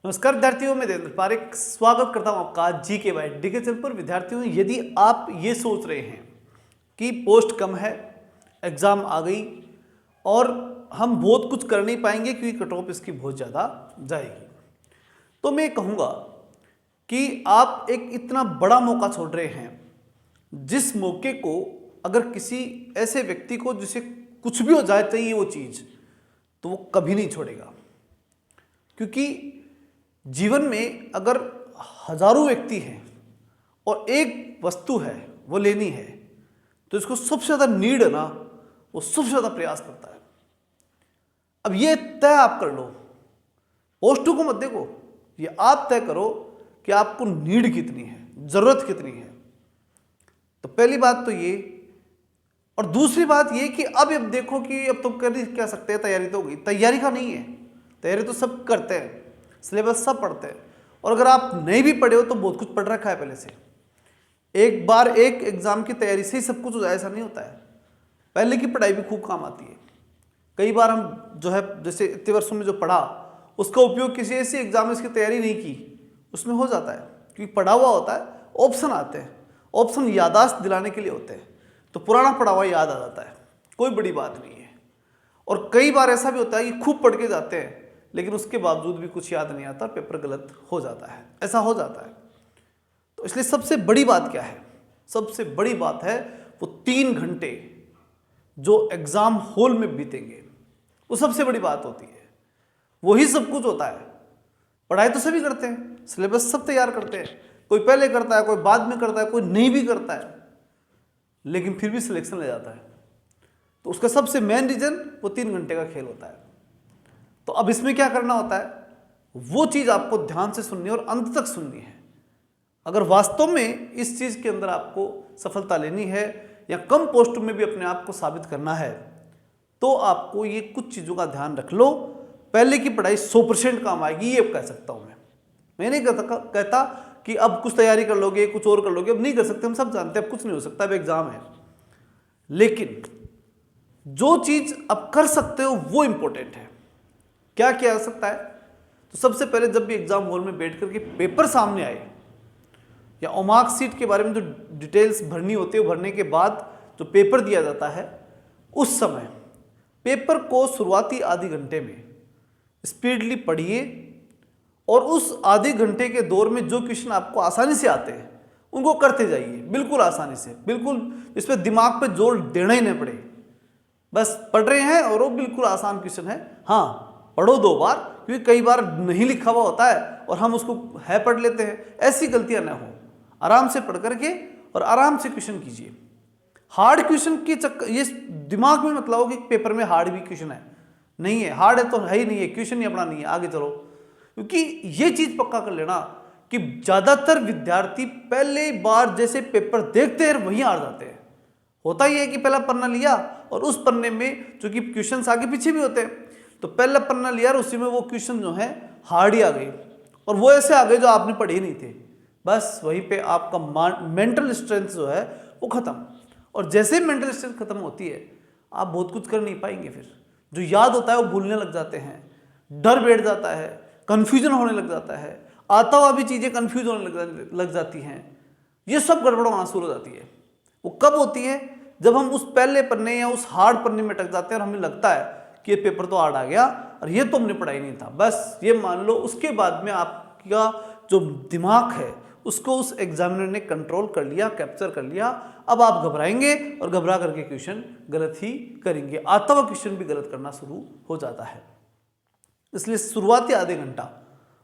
नमस्कार विद्यार्थियों, मैं देवेंद्र पारेख स्वागत करता हूं आपका जीके बाय डीके चैनल पर। विद्यार्थियों, यदि आप ये सोच रहे हैं कि पोस्ट कम है, एग्ज़ाम आ गई और हम बहुत कुछ कर नहीं पाएंगे क्योंकि कट ऑफ इसकी बहुत ज़्यादा जाएगी, तो मैं कहूँगा कि आप एक इतना बड़ा मौका छोड़ रहे हैं, जिस मौके को अगर किसी ऐसे व्यक्ति को जिसे कुछ भी हो जाए चाहिए वो चीज़, तो वो कभी नहीं छोड़ेगा। क्योंकि जीवन में अगर हजारों व्यक्ति हैं और एक वस्तु है वो लेनी है, तो इसको सबसे ज़्यादा नीड है ना, वो सबसे ज़्यादा प्रयास करता है। अब ये तय आप कर लो, पोस्टों को मत देखो, ये आप तय करो कि आपको नीड कितनी है, ज़रूरत कितनी है। तो पहली बात तो ये, और दूसरी बात ये कि अब देखो कि अब तो कर ही क्या सकते हैं, तैयारी तो होगी। तैयारी का नहीं है, तैयारी तो सब करते हैं, सिलेबस सब पढ़ते हैं, और अगर आप नहीं भी पढ़े हो तो बहुत कुछ पढ़ रखा है पहले से। एक बार एक एग्जाम की तैयारी से ही सब कुछ हो जाए ऐसा नहीं होता है, पहले की पढ़ाई भी खूब काम आती है। कई बार हम जो है जैसे इतने वर्षों में जो पढ़ा उसका उपयोग किसी ऐसी एग्जाम में इसकी तैयारी नहीं की, उसमें हो जाता है, क्योंकि पढ़ा हुआ होता है। ऑप्शन आते हैं, ऑप्शन याददाश्त दिलाने के लिए होते हैं, तो पुराना पढ़ा हुआ याद आ जाता है, कोई बड़ी बात नहीं है। और कई बार ऐसा भी होता है कि खूब पढ़ के जाते हैं लेकिन उसके बावजूद भी कुछ याद नहीं आता, पेपर गलत हो जाता है, ऐसा हो जाता है। तो इसलिए सबसे बड़ी बात क्या है? सबसे बड़ी बात है वो 3 घंटे जो एग्जाम हॉल में बीतेंगे, वो सबसे बड़ी बात होती है। वही सब कुछ होता है। पढ़ाई तो सभी करते हैं, सिलेबस सब तैयार करते हैं, कोई पहले करता है, कोई बाद में करता है, कोई नहीं भी करता है, लेकिन फिर भी सिलेक्शन ले जाता है। तो उसका सबसे मेन रीजन वो 3 घंटे का खेल होता है। तो अब इसमें क्या करना होता है, वो चीज़ आपको ध्यान से सुननी है और अंत तक सुननी है। अगर वास्तव में इस चीज़ के अंदर आपको सफलता लेनी है या कम पोस्ट में भी अपने आप को साबित करना है, तो आपको ये कुछ चीज़ों का ध्यान रख लो। पहले की पढ़ाई 100% काम आएगी, ये कह सकता हूँ मैं नहीं कहता कि अब कुछ तैयारी कर लोगे, कुछ और कर लोगे, अब नहीं कर सकते, हम सब जानते हैं अब कुछ नहीं हो सकता, अब एग्जाम है। लेकिन जो चीज़ अब कर सकते हो वो इंपॉर्टेंट है। क्या किया जा सकता है? तो सबसे पहले जब भी एग्जाम हॉल में बैठ करके पेपर सामने आए, या मार्कशीट के बारे में जो डिटेल्स भरनी होती है, भरने के बाद जो पेपर दिया जाता है, उस समय पेपर को शुरुआती आधे घंटे में स्पीडली पढ़िए और उस आधे घंटे के दौर में जो क्वेश्चन आपको आसानी से आते हैं उनको करते जाइए, बिल्कुल आसानी से, बिल्कुल इस पर दिमाग पे जोर देना ही नहीं पड़े। बस पढ़ रहे हैं और वो बिल्कुल आसान क्वेश्चन है, हाँ पढ़ो 2 बार, क्योंकि कई बार नहीं लिखा हुआ होता है और हम उसको है पढ़ लेते हैं। ऐसी गलतियां ना हो, आराम से पढ़ करके और आराम से क्वेश्चन कीजिए। हार्ड क्वेश्चन की चक्कर ये दिमाग में मत लाओ कि पेपर में हार्ड भी क्वेश्चन है, नहीं है, हार्ड है तो है ही नहीं है, क्वेश्चन ही अपना नहीं है, आगे चलो। क्योंकि ये चीज पक्का कर लेना कि ज्यादातर विद्यार्थी पहले बार जैसे पेपर देखते हैं वहीं हार जाते हैं। होता ही है कि पहला पन्ना लिया और उस पन्ने में चूंकि क्वेश्चन आगे पीछे भी होते हैं, तो पहला पन्ना लिया और उसी में वो क्वेश्चन जो है हार्ड ही आ गए, और वो ऐसे आ गए जो आपने पढ़े ही नहीं थे। बस वहीं पे आपका मेंटल स्ट्रेंथ जो है वो खत्म, और जैसे मेंटल स्ट्रेंथ खत्म होती है आप बहुत कुछ कर नहीं पाएंगे। फिर जो याद होता है वो भूलने लग जाते हैं, डर बैठ जाता है, कन्फ्यूजन होने लग जाता है, आता हुआ भी चीज़ें कन्फ्यूज होने लग जाती हैं, ये सब गड़बड़ होना शुरू हो जाती है। वो कब होती है? जब हम उस पहले पन्ने या उस हार्ड पन्ने में अटक जाते हैं और हमें लगता है कि ये पेपर तो हार्ड आ गया और ये तो हमने पढ़ाई नहीं था। बस ये मान लो उसके बाद में आपका जो दिमाग है उसको उस एग्जामिनर ने कंट्रोल कर लिया, कैप्चर कर लिया। अब आप घबराएंगे और घबरा करके क्वेश्चन गलत ही करेंगे, आता हुआ क्वेश्चन भी गलत करना शुरू हो जाता है। इसलिए शुरुआती आधे घंटा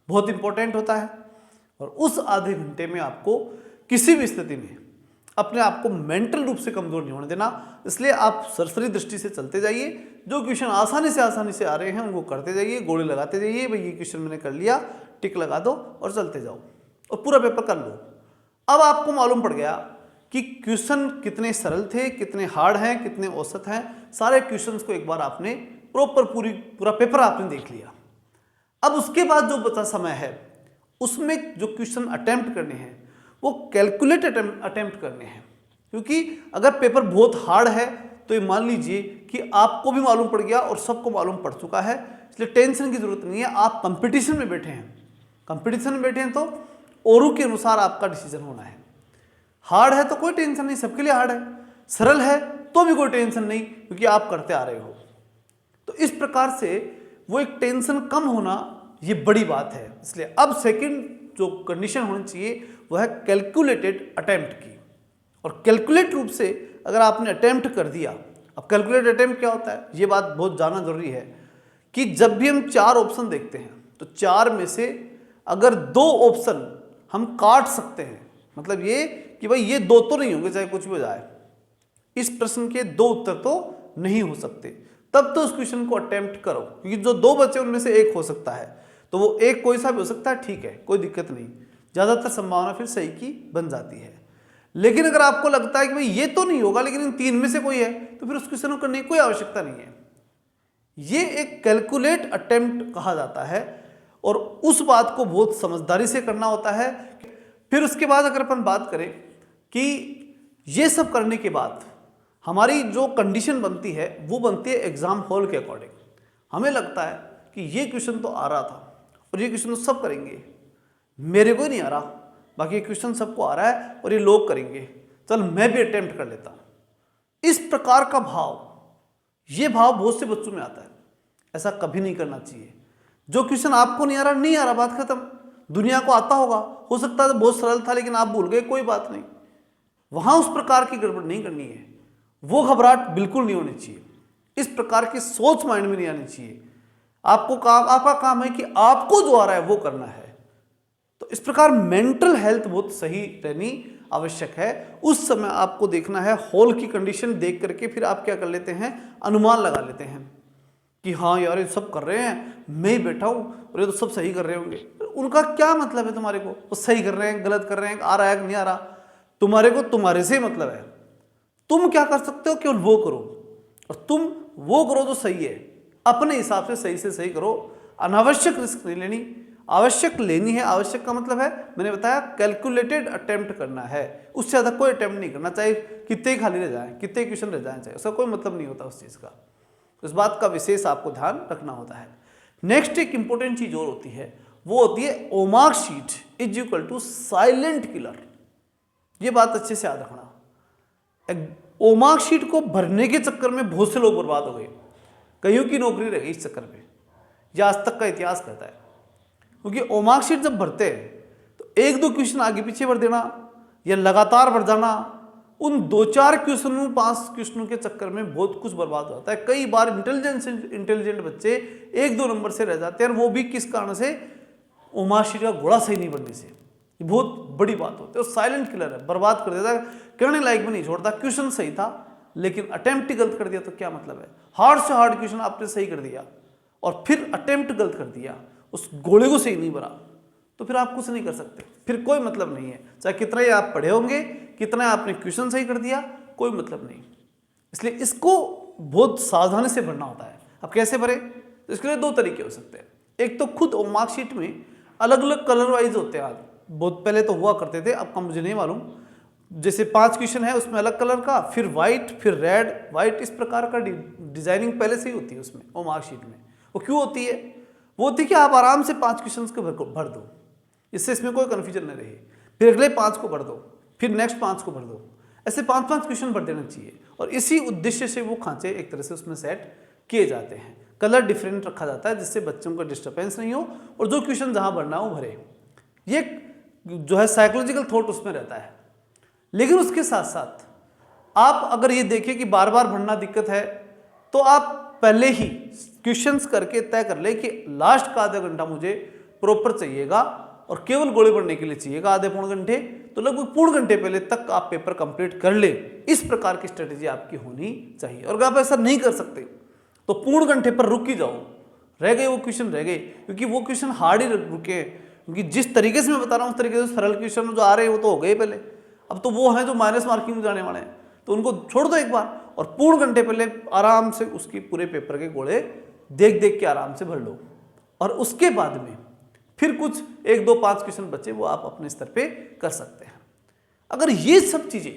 बहुत इंपॉर्टेंट होता है, और उस आधे घंटे में आपको किसी भी स्थिति में अपने आप को मेंटल रूप से कमजोर नहीं होने देना। इसलिए आप सरसरी दृष्टि से चलते जाइए, जो क्वेश्चन आसानी से आ रहे हैं उनको करते जाइए, गोली लगाते जाइए, भाई ये क्वेश्चन मैंने कर लिया, टिक लगा दो और चलते जाओ और पूरा पेपर कर लो। अब आपको मालूम पड़ गया कि क्वेश्चन कितने सरल थे, कितने हार्ड हैं, कितने औसत हैं। सारे क्वेश्चन को एक बार आपने प्रॉपर पूरा पेपर आपने देख लिया। अब उसके बाद जो बचा समय है उसमें जो क्वेश्चन अटेम्प्ट करने हैं वो कैलकुलेट अटेम्प्ट करने हैं, क्योंकि अगर पेपर बहुत हार्ड है तो ये मान लीजिए कि आपको भी मालूम पड़ गया और सबको मालूम पड़ चुका है, इसलिए टेंशन की जरूरत नहीं है। आप कंपटीशन में बैठे हैं, कंपटीशन में बैठे हैं तो औरों के अनुसार आपका डिसीजन होना है। हार्ड है तो कोई टेंशन नहीं, सबके लिए हार्ड है। सरल है तो भी कोई टेंशन नहीं, क्योंकि आप करते आ रहे हो। तो इस प्रकार से वो एक टेंशन कम होना ये बड़ी बात है। इसलिए अब सेकंड जो कंडीशन होनी चाहिए वो है कैलकुलेटेड अटेम्प्ट की। और कैलकुलेट रूप से अगर आपने अटेम्प्ट कर दिया, अब कैलकुलेट अटेम्प्ट क्या होता है ये बात बहुत जानना जरूरी है कि जब भी हम 4 ऑप्शन देखते हैं तो 4 में से अगर 2 ऑप्शन हम काट सकते हैं, मतलब ये कि भाई ये 2 तो नहीं होंगे चाहे कुछ भी हो जाए, इस प्रश्न के 2 उत्तर तो नहीं हो सकते, तब तो उस क्वेश्चन को अटेम्प्ट करो, क्योंकि जो 2 बचे उनमें से एक हो सकता है, तो वो एक कोई सा भी हो सकता है, ठीक है, कोई दिक्कत नहीं, ज़्यादातर संभावना फिर सही की बन जाती है। लेकिन अगर आपको लगता है कि भाई ये तो नहीं होगा लेकिन इन 3 में से कोई है, तो फिर उस क्वेश्चन को करने की कोई आवश्यकता नहीं है। ये एक कैलकुलेट अटेम्प्ट कहा जाता है और उस बात को बहुत समझदारी से करना होता है। फिर उसके बाद अगर अपन बात करें कि ये सब करने के बाद हमारी जो कंडीशन बनती है वो बनती है एग्जाम हॉल के अकॉर्डिंग। हमें लगता है कि ये क्वेश्चन तो आ रहा था और ये क्वेश्चन तो सब करेंगे, मेरे को ही नहीं आ रहा, बाकी क्वेश्चन सबको आ रहा है और ये लोग करेंगे, चल मैं भी अटेम्प्ट कर लेता हूं। इस प्रकार का भाव, ये भाव बहुत से बच्चों में आता है। ऐसा कभी नहीं करना चाहिए। जो क्वेश्चन आपको नहीं आ रहा, नहीं आ रहा, बात खत्म। दुनिया को आता होगा, हो सकता है तो बहुत सरल था लेकिन आप भूल गए, कोई बात नहीं। वहां उस प्रकार की गड़बड़ नहीं करनी है, वो घबराहट बिल्कुल नहीं होनी चाहिए, इस प्रकार की सोच माइंड में नहीं आनी चाहिए। आपका काम है कि आपको जो आ रहा है वो करना है। तो इस प्रकार मेंटल हेल्थ बहुत सही रहनी आवश्यक है। उस समय आपको देखना है हॉल की कंडीशन देख करके, फिर आप क्या कर लेते हैं, अनुमान लगा लेते हैं कि हाँ यार ये सब कर रहे हैं, मैं ही बैठा हूं और ये तो सब सही कर रहे होंगे। उनका क्या मतलब है तुम्हारे को, वो सही कर रहे हैं गलत कर रहे हैं, आ रहा है कि नहीं आ रहा, तुम्हारे को तुम्हारे से मतलब है। तुम क्या कर सकते हो, केवल वो करो, और तुम वो करो जो सही है, अपने हिसाब से सही करो। अनावश्यक रिस्क नहीं लेनी, आवश्यक लेनी है। आवश्यक का मतलब है, मैंने बताया, कैलकुलेटेड अटेम्प्ट करना है, उससे ज़्यादा कोई अटेम्प्ट नहीं करना, चाहे कितने खाली रह जाए, कितने क्वेश्चन रह जाए, चाहे उसका कोई मतलब नहीं होता उस चीज़ का। इस बात का विशेष आपको ध्यान रखना होता है। नेक्स्ट एक इंपॉर्टेंट चीज और होती है, वो होती है OMR sheet is equal to silent killer. ये बात अच्छे से याद रखना। ओमार्क शीट को भरने के चक्कर में बहुत से लोग बर्बाद हो गए, कईयों की नौकरी रह गई इस चक्कर में, यह आज तक का इतिहास कहता है। क्योंकि ओमार्क शीट जब भरते हैं तो 1-2 क्वेश्चन आगे पीछे भर देना या लगातार भर जाना, उन 2-4 क्वेश्चनों 5 क्वेश्चनों के चक्कर में बहुत कुछ बर्बाद हो जाता है। कई बार इंटेलिजेंट बच्चे 1-2 नंबर से रह जाते हैं, और वो भी किस कारण से, ओमार्क शीट का घोड़ा सही नहीं बनने से। ये बहुत बड़ी बात होती है, और साइलेंट किलर है, बर्बाद कर देता है, करने लायक भी नहीं छोड़ता। क्वेश्चन सही था लेकिन अटेम्प्ट ही गलत कर दिया तो क्या मतलब है। हार्ड से हार्ड क्वेश्चन आपने सही कर दिया और फिर अटेम्प्ट गलत कर दिया, उस घोड़े को सही नहीं भरा, तो फिर आप कुछ नहीं कर सकते, फिर कोई मतलब नहीं है। चाहे कितना ही आप पढ़े होंगे, कितना आपने क्वेश्चन सही कर दिया, कोई मतलब नहीं। इसलिए इसको बहुत सावधानी से भरना होता है। अब कैसे भरे, तो इसके लिए 2 तरीके हो सकते हैं। एक तो खुद मार्क शीट में अलग अलग कलर वाइज होते हैं, आज बहुत पहले तो हुआ करते थे, अब का मुझे नहीं मालूम। जैसे 5 क्वेश्चन है उसमें अलग कलर का, फिर व्हाइट, फिर रेड, व्हाइट, इस प्रकार का डिजाइनिंग पहले से ही होती है उसमें, वो मार्क शीट में। वो क्यों होती है, वो होती है कि आप आराम से 5 क्वेश्चन को भर दो, इससे इसमें कोई कन्फ्यूजन नहीं रहे, फिर अगले 5 को भर दो, फिर नेक्स्ट 5 को भर दो, ऐसे 5-5 क्वेश्चन भर देना चाहिए। और इसी उद्देश्य से वो खांचे एक तरह से उसमें सेट किए जाते हैं। कलर डिफरेंट रखा जाता है जिससे बच्चों को डिस्टर्बेंस नहीं हो और जो क्वेश्चन जहां भरना हो वो भरे। ये जो है साइकोलॉजिकल थॉट उसमें रहता है। लेकिन उसके साथ साथ आप अगर ये देखें कि बार बार भरना दिक्कत है, तो आप पहले ही क्वेश्चंस करके तय कर ले कि लास्ट का आधा घंटा मुझे प्रॉपर चाहिएगा और केवल गोले भरने के लिए चाहिएगा आधे पौन घंटे, तो लगभग पूर्ण घंटे पहले तक आप पेपर कंप्लीट कर ले। इस प्रकार की स्ट्रेटेजी आपकी होनी चाहिए। और अगर आप ऐसा नहीं कर सकते तो पूर्ण घंटे पर रुक ही जाओ, रह गए वो क्वेश्चन रह गए, क्योंकि वो क्वेश्चन हार्ड ही रुके। क्योंकि जिस तरीके से मैं बता रहा हूँ उस तरीके से सरल क्वेश्चन जो आ रहे हैं वो तो हो गए पहले, अब तो वो हैं जो माइनस मार्किंग में जाने वाले हैं, तो उनको छोड़ दो एक बार और पूर्ण घंटे पहले आराम से उसकी पूरे पेपर के गोले देख देख के आराम से भर लो। और उसके बाद में फिर कुछ 1-2-5 क्वेश्चन बचे वो आप अपने स्तर पे कर सकते हैं। अगर ये सब चीजें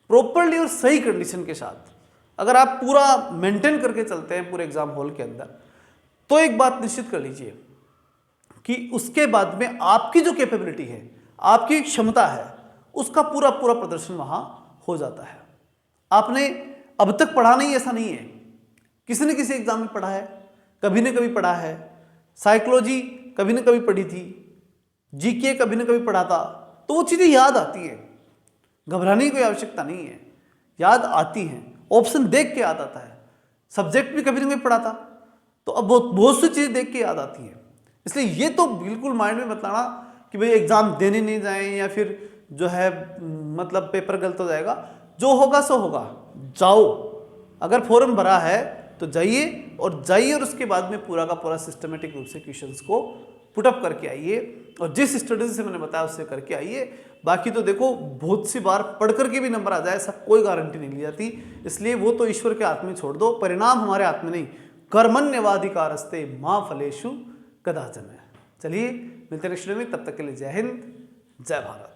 प्रॉपरली और सही कंडीशन के साथ अगर आप पूरा मेंटेन करके चलते हैं पूरे एग्जाम हॉल के अंदर, तो एक बात निश्चित कर लीजिए कि उसके बाद में आपकी जो कैपेबिलिटी है, आपकी क्षमता है, उसका पूरा पूरा प्रदर्शन वहाँ हो जाता है। आपने अब तक पढ़ा नहीं, ऐसा नहीं है, किसी न किसी एग्जाम में पढ़ा है, कभी न कभी पढ़ा है, साइकोलॉजी कभी न कभी पढ़ी थी, जीके कभी न कभी पढ़ा था, तो वो चीज़ें याद आती है। घबराने की कोई आवश्यकता नहीं है, याद आती हैं, ऑप्शन देख के याद आता है। सब्जेक्ट भी कभी न कभी पढ़ा था, तो अब बहुत सी चीज़ें देख के याद आती हैं। इसलिए ये तो बिल्कुल माइंड में मत लाना कि भाई एग्ज़ाम देने नहीं जाएं या फिर जो है मतलब पेपर गलत हो जाएगा। जो होगा सो होगा, जाओ। अगर फॉर्म भरा है तो जाइए और उसके बाद में पूरा का पूरा सिस्टमेटिक रूप से क्वेश्चंस को पुटअप करके आइए और जिस स्ट्रेटेजी से मैंने बताया उससे करके आइए। बाकी तो देखो बहुत सी बार पढ़ करके भी नंबर आ जाए, सब कोई गारंटी नहीं ली जाती, इसलिए वो तो ईश्वर के हाथ में छोड़ दो, परिणाम हमारे हाथ में नहीं। कर्मण्यवाधिकारस्ते मां फलेषु कदाचन। चलिए मिलते हैं नेक्स्ट वीडियो में, तब तक के लिए जय हिंद, जय भारत।